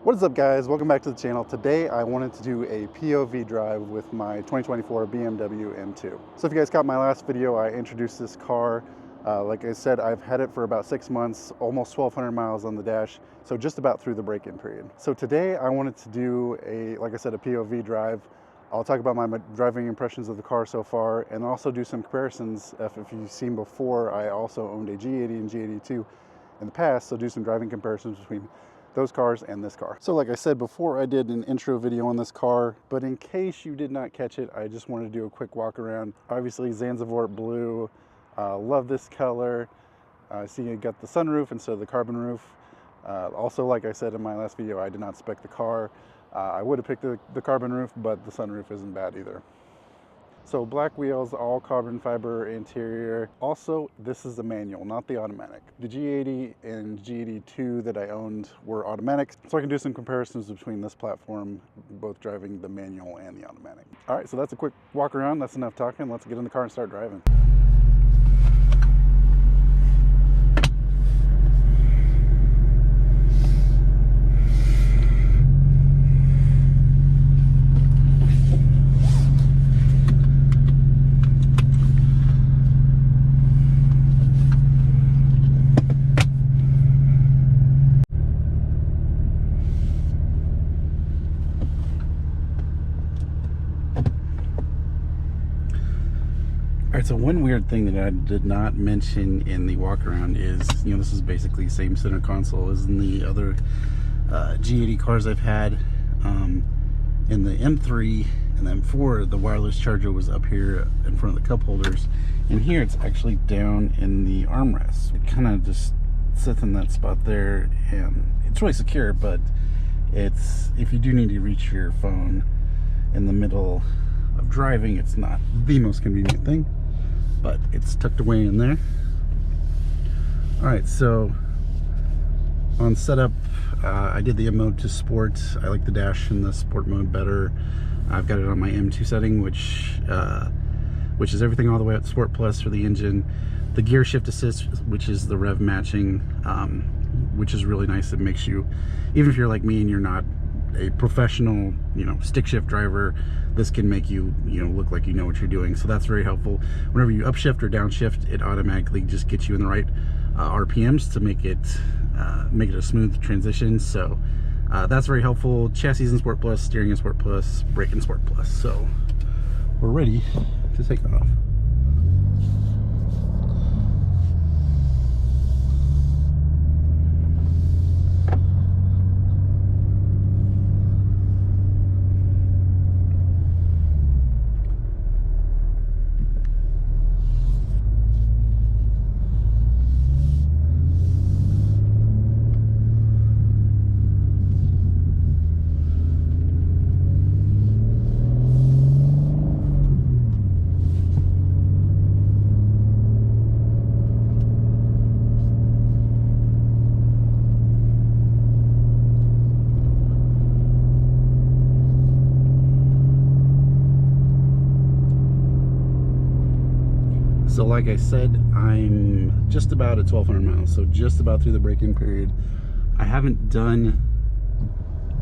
What is up, guys? Welcome back to the channel. Today I wanted to do a POV drive with my 2024 BMW M2. So if you guys caught my last video, I introduced this car. Like I said, I've had it for about 6 months, almost 1,200 miles on the dash, so just about through the break-in period. So today I wanted to do like I said, a POV drive. I'll talk about my driving impressions of the car so far, and also do some comparisons. If you've seen before, I also owned a G80 and G82 in the past, so do some driving comparisons between those cars and this car. So like I said before, I did an intro video on this car, but in case you did not catch it, I just wanted to do a quick walk around. Obviously Zanzibar blue, love this color. See, you got the sunroof instead of the carbon roof. Also, like I said in my last video, I did not spec the car. I would have picked the carbon roof, but the sunroof isn't bad either. So black wheels, all carbon fiber interior. Also, this is the manual, not the automatic. The G80 and G82 that I owned were automatics, so I can do some comparisons between this platform, both driving the manual and the automatic. All right, so that's a quick walk around. That's enough talking. Let's get in the car and start driving. All right, so one weird thing that I did not mention in the walk around is, this is basically the same center console as in the other G80 cars I've had. In the M3 and the M4, the wireless charger was up here in front of the cup holders, and here it's actually down in the armrest. It kind of just sits in that spot there, and it's really secure, but if you do need to reach your phone in the middle of driving, it's not the most convenient thing, but it's tucked away in there. All right, so on setup, I did the M mode to sport. I like the dash in the sport mode better. I've got it on my M2 setting, which is everything all the way up to Sport Plus for the engine. The gear shift assist, which is the rev matching, which is really nice. It makes you, even if you're like me and you're not a professional, stick shift driver, this can make you, look like you know what you're doing. So that's very helpful. Whenever you upshift or downshift, it automatically just gets you in the right RPMs to make it a smooth transition. So that's very helpful. Chassis in Sport Plus, steering in Sport Plus, brake in Sport Plus. So we're ready to take off. So like I said, I'm just about at 1,200 miles, so just about through the break-in period. I haven't done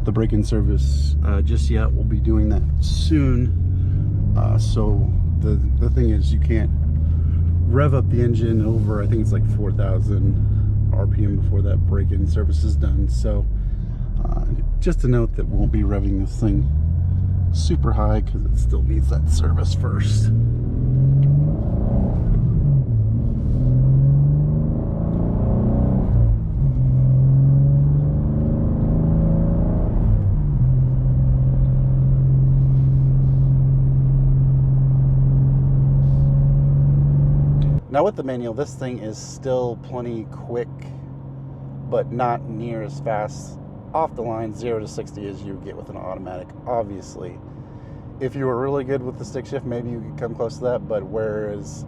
the break-in service just yet. We'll be doing that soon. So the thing is, you can't rev up the engine over, I think it's like 4,000 RPM before that break-in service is done. So just a note that we won't be revving this thing super high because it still needs that service first. Now with the manual, this thing is still plenty quick, but not near as fast off the line 0 to 60 as you get with an automatic. Obviously, if you were really good with the stick shift, maybe you could come close to that, but whereas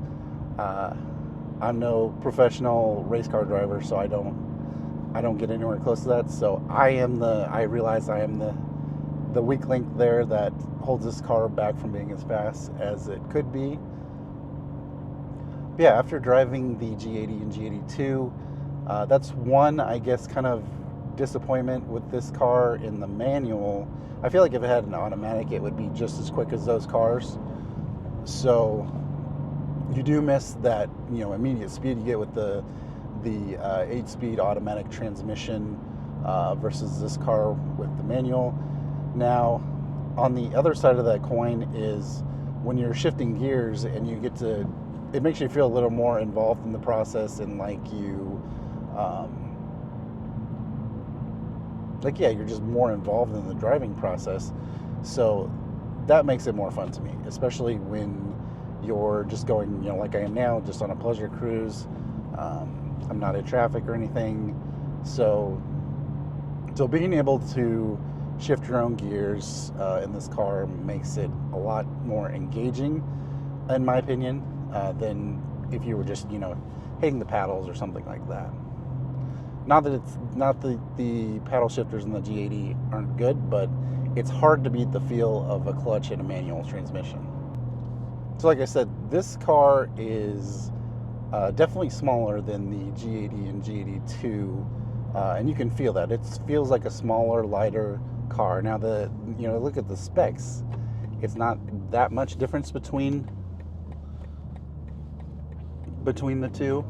I'm no professional race car driver, so I don't get anywhere close to that. So I realize I am the weak link there that holds this car back from being as fast as it could be. Yeah, after driving the G80 and G82, that's one, I guess, kind of disappointment with this car in the manual. I feel like if it had an automatic, it would be just as quick as those cars. So you do miss that, you know, immediate speed you get with the 8-speed automatic transmission versus this car with the manual. Now, on the other side of that coin is when you're shifting gears and you get to, it makes you feel a little more involved in the process, and like you, yeah, you're just more involved in the driving process. So that makes it more fun to me, especially when you're just going, you know, like I am now, just on a pleasure cruise. I'm not in traffic or anything. So being able to shift your own gears in this car makes it a lot more engaging, in my opinion, than if you were just, you know, hitting the paddles or something like that. Not that it's not the paddle shifters in the G80 aren't good, but it's hard to beat the feel of a clutch in a manual transmission. So like I said, this car is definitely smaller than the G80 and G82, and you can feel that. It feels like a smaller, lighter car. Now, you know, look at the specs. It's not that much difference between the two.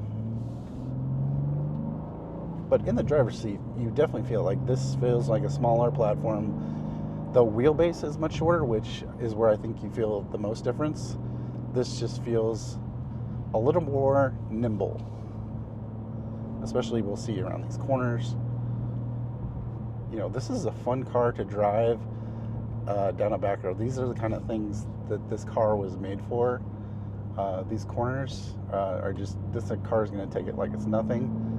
But in the driver's seat, you definitely feel like this feels like a smaller platform. The wheelbase is much shorter, which is where I think you feel the most difference. This just feels a little more nimble, especially we'll see around these corners. You know, this is a fun car to drive down a back road. These are the kind of things that this car was made for. These corners are just, this car is going to take it like it's nothing.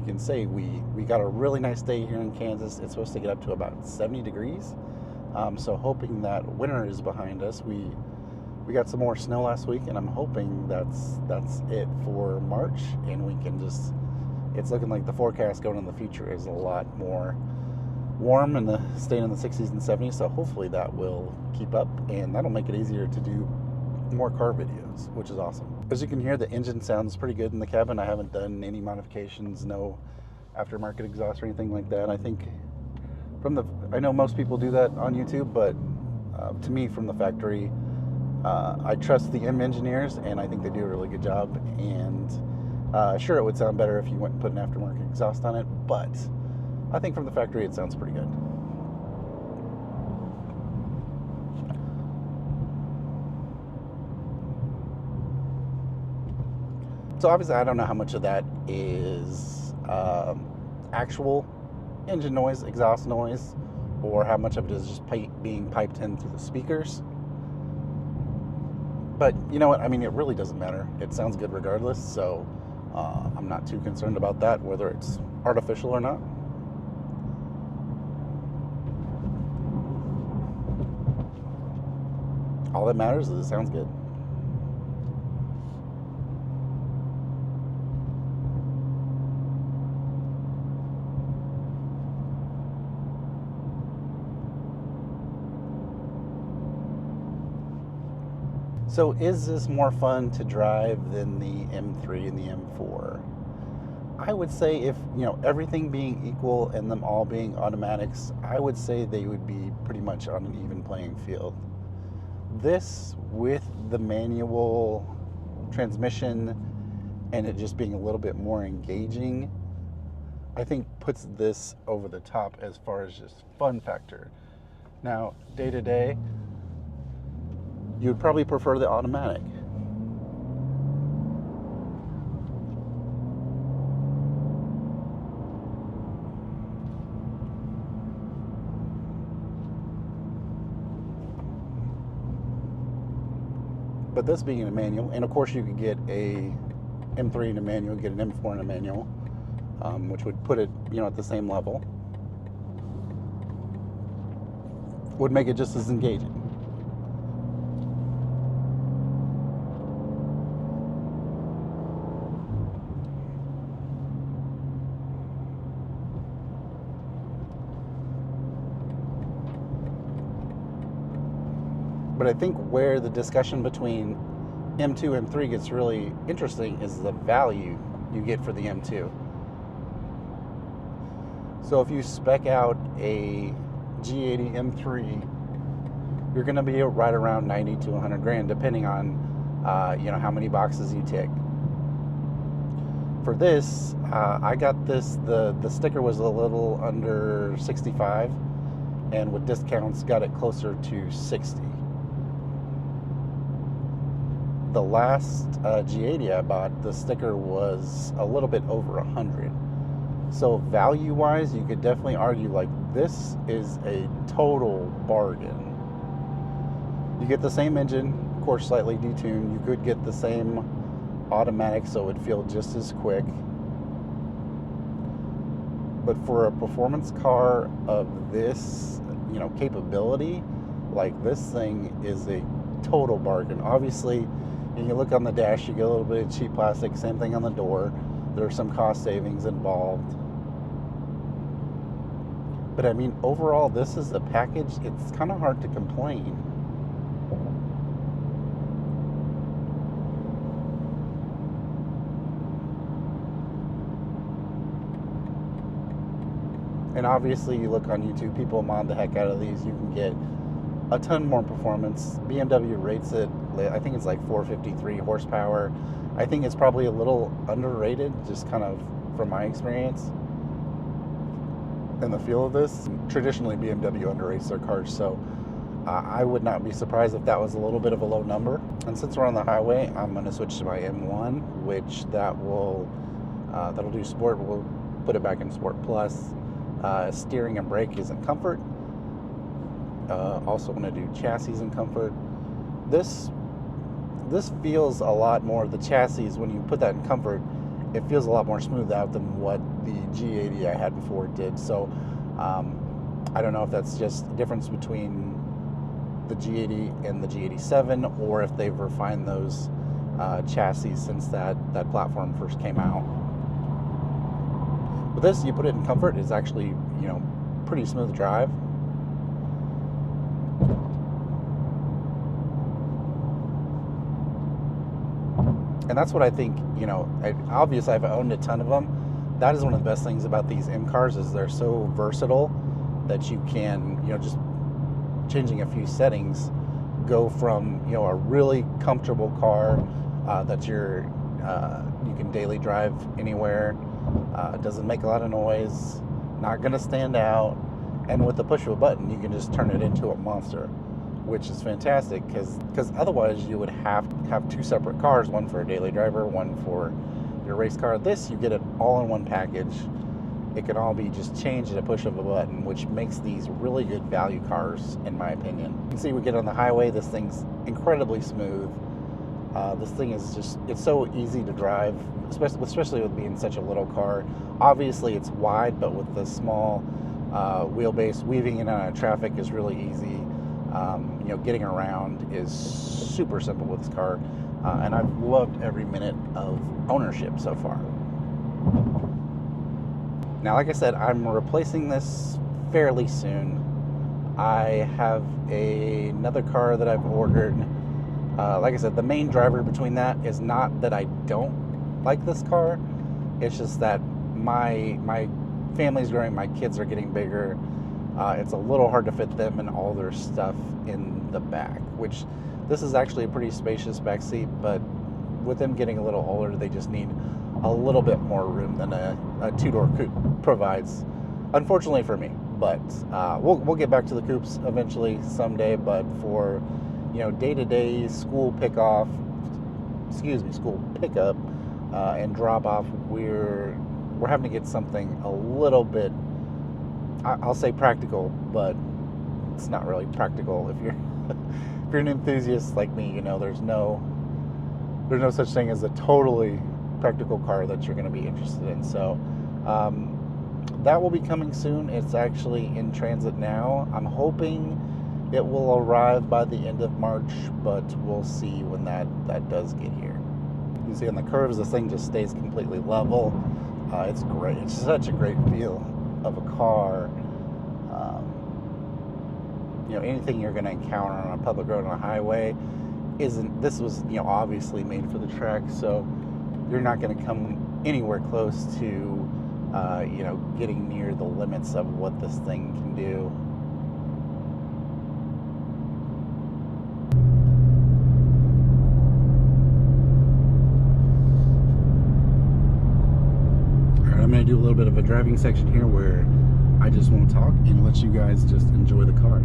Can say we got a really nice day here in Kansas. It's supposed to get up to about 70 degrees. So hoping that winter is behind us. We got some more snow last week, and I'm hoping that's it for March, and we can just, it's looking like the forecast going in the future is a lot more warm and staying in the 60s and 70s. So hopefully that will keep up, and that'll make it easier to do more car videos, which is awesome. As you can hear, the engine sounds pretty good in the cabin. I haven't done any modifications, no aftermarket exhaust or anything like that. I think I know most people do that on YouTube, but to me, from the factory, I trust the M engineers, and I think they do a really good job. And sure, it would sound better if you went and put an aftermarket exhaust on it, but I think from the factory it sounds pretty good. So obviously I don't know how much of that is actual engine noise, exhaust noise, or how much of it is just being piped in through the speakers. But you know what, I mean, it really doesn't matter. It sounds good regardless, so I'm not too concerned about that, whether it's artificial or not. All that matters is it sounds good. So is this more fun to drive than the M3 and the M4? I would say, if, you know, everything being equal and them all being automatics, I would say they would be pretty much on an even playing field. This, with the manual transmission and it just being a little bit more engaging, I think puts this over the top as far as just fun factor. Now, day to day, you'd probably prefer the automatic. But this being in a manual, and of course you could get a M3 in a manual, get an M4 in a manual, which would put it, you know, at the same level, would make it just as engaging. But I think where the discussion between M2 and M3 gets really interesting is the value you get for the M2. So if you spec out a G80 M3, you're going to be right around 90 to 100 grand, depending on how many boxes you tick. For this, I got this. The sticker was a little under 65, and with discounts, got it closer to 60. The last G80 I bought, the sticker was a little bit over 100. So value-wise, you could definitely argue like this is a total bargain. You get the same engine, of course slightly detuned. You could get the same automatic, so it would feel just as quick. But for a performance car of this, capability, like this thing is a total bargain. Obviously, you look on the dash, you get a little bit of cheap plastic, same thing on the door. There are some cost savings involved. But I mean, overall, this is a package. It's kind of hard to complain. And obviously, you look on YouTube, people mod the heck out of these. You can get a ton more performance. BMW rates it, I think it's like 453 horsepower. I think it's probably a little underrated, just kind of from my experience and the feel of this. Traditionally, BMW underrates their cars, so I would not be surprised if that was a little bit of a low number. And since we're on the highway, I'm going to switch to my M1, which that'll do sport. We'll put it back in Sport Plus. Steering and brake is in comfort. Also want to do chassis in comfort. This feels a lot more, the chassis, when you put that in comfort, it feels a lot more smooth out than what the G80 I had before did. So I don't know if that's just a difference between the G80 and the G87, or if they've refined those chassis since that platform first came out. But this, you put it in comfort, is actually, pretty smooth drive. And that's what I think, obviously I've owned a ton of them. That is one of the best things about these M cars, is they're so versatile that you can, just changing a few settings, go from, a really comfortable car that you can daily drive anywhere, doesn't make a lot of noise, not going to stand out, and with the push of a button, you can just turn it into a monster, which is fantastic, because otherwise you would have to have two separate cars, one for a daily driver, one for your race car. This, you get it all in one package. It can all be just changed at a push of a button, which makes these really good value cars, in my opinion. You can see we get on the highway, this thing's incredibly smooth. This thing is just, it's so easy to drive, especially with being such a little car. Obviously it's wide, but with the small wheelbase, weaving in and out of traffic is really easy. Getting around is super simple with this car, and I've loved every minute of ownership so far. Now, like I said, I'm replacing this fairly soon. I have another car that I've ordered. Like I said, the main driver between that is not that I don't like this car. It's just that my family's growing, my kids are getting bigger. It's a little hard to fit them and all their stuff in the back, which this is actually a pretty spacious back seat, but with them getting a little older, they just need a little bit more room than a two-door coupe provides, unfortunately for me. But we'll get back to the coupes eventually someday, but for day-to-day school pickup and drop off, we're having to get something a little bit, I'll say practical, but it's not really practical. If you're an enthusiast like me, there's no such thing as a totally practical car that you're going to be interested in. So that will be coming soon. It's actually in transit now. I'm hoping it will arrive by the end of March, but we'll see when that does get here. You can see on the curves, this thing just stays completely level. It's great. It's such a great feel of a car. anything you're going to encounter on a public road on a highway this was obviously made for the track, so you're not going to come anywhere close to getting near the limits of what this thing can do. I'm going to do a little bit of a driving section here where I just won't talk and let you guys just enjoy the car.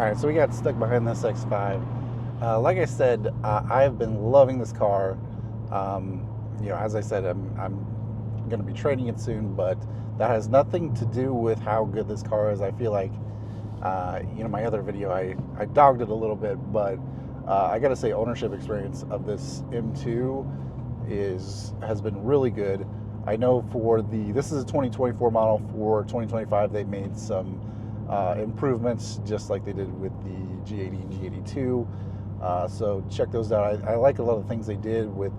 Alright, so we got stuck behind this X5. Like I said, I've been loving this car. As I said, I'm going to be trading it soon, but that has nothing to do with how good this car is. I feel like, my other video, I dogged it a little bit, but I got to say, ownership experience of this M2 has been really good. I know this is a 2024 model. For 2025, they made some improvements, just like they did with the G80 and G82. So check those out. I like a lot of the things they did with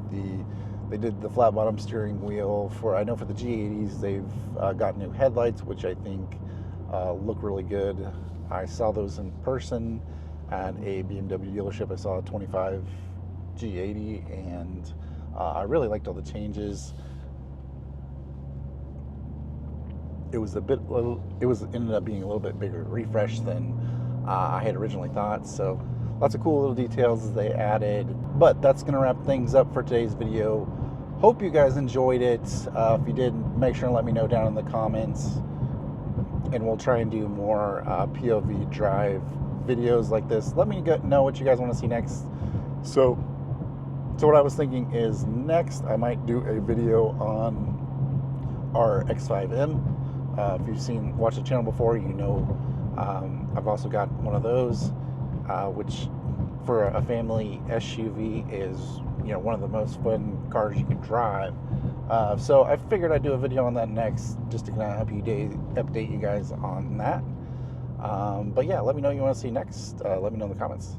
they did the flat bottom steering wheel. I know for the G80s, they've got new headlights, which I think look really good. I saw those in person. at a BMW dealership. I saw a 25 G80, and I really liked all the changes. It was ended up being a little bit bigger refresh than I had originally thought. So lots of cool little details they added. But that's going to wrap things up for today's video. Hope you guys enjoyed it. If you did, make sure and let me know down in the comments, and we'll try and do more POV drive videos like this. Let me know what you guys want to see next. So what I was thinking is, next I might do a video on our X5M. If you've watched the channel before, you know I've also got one of those, which for a family SUV is, you know, one of the most fun cars you can drive. So I figured I'd do a video on that next, just to kind of update you guys on that. But yeah, let me know what you want to see next. Let me know in the comments.